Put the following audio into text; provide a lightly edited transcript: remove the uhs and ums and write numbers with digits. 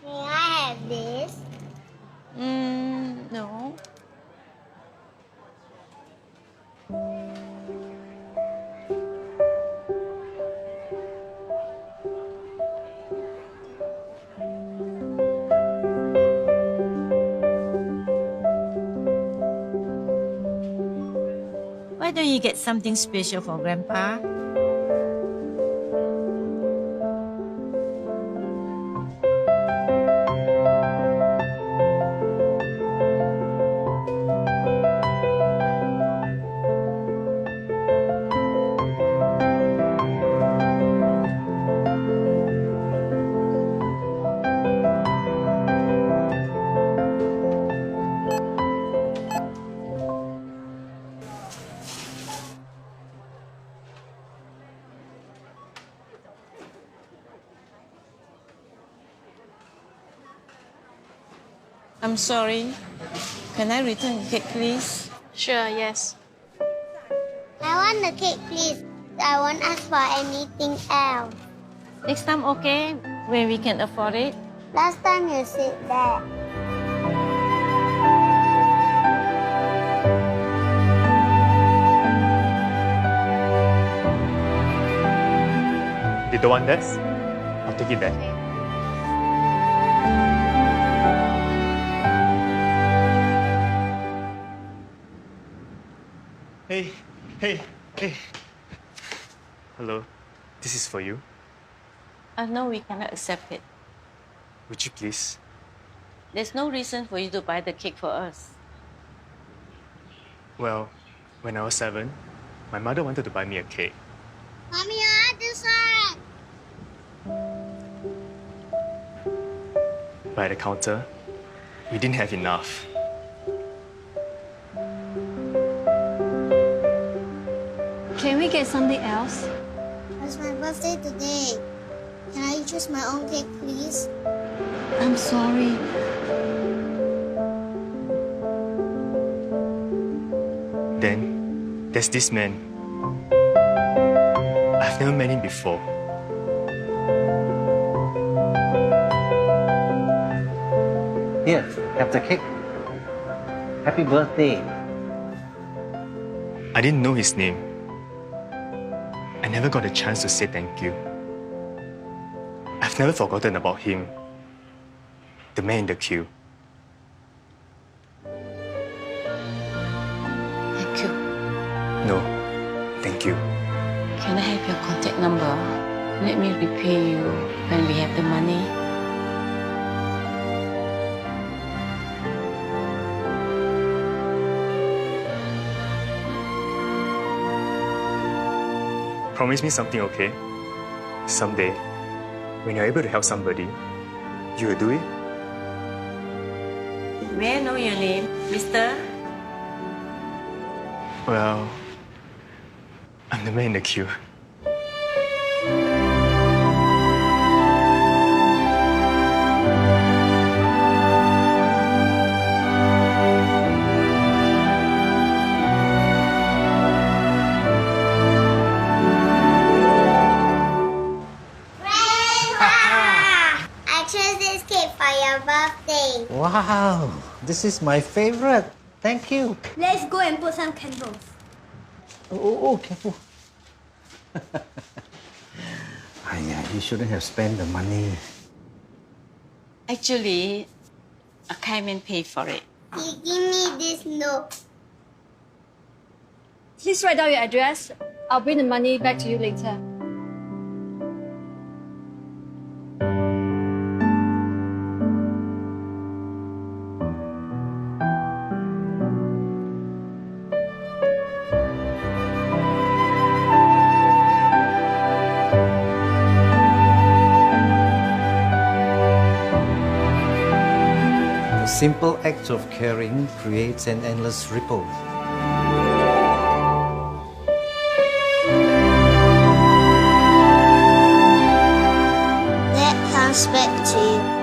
May I have this? No. Why don't you get something special for Grandpa? I'm sorry. Can I return the cake, please? Sure, yes. I want the cake, please. I won't ask for anything else. Next time, okay? When we can afford it? Last time you said that. You don't want this? I'll take it back. Hey. Hello, this is for you. No, we cannot accept it. Would you please? There's no reason for you to buy the cake for us. Well, when I was 7, my mother wanted to buy me a cake. Mommy, I want this one. But at the counter, we didn't have enough. Can we get something else? It's my birthday today. Can I choose my own cake, please? I'm sorry. Then, there's this man. I've never met him before. Here, have the cake. Happy birthday. I didn't know his name. I never got a chance to say thank you. I've never forgotten about him. The man in the queue. Thank you. No, thank you. Can I have your contact number? Let me repay you when we have the money. Promise me something, okay? Someday, when you're able to help somebody, you will do it? May I know your name, mister? Well, I'm the man in the queue. I chose this cake for your birthday. Wow, this is my favorite. Thank you. Let's go and put some candles. Oh, careful. You shouldn't have spent the money. Actually, a kind man paid for it. He give me this note. Please write down your address. I'll bring the money back to you later. A simple act of caring creates an endless ripple. That comes back to you.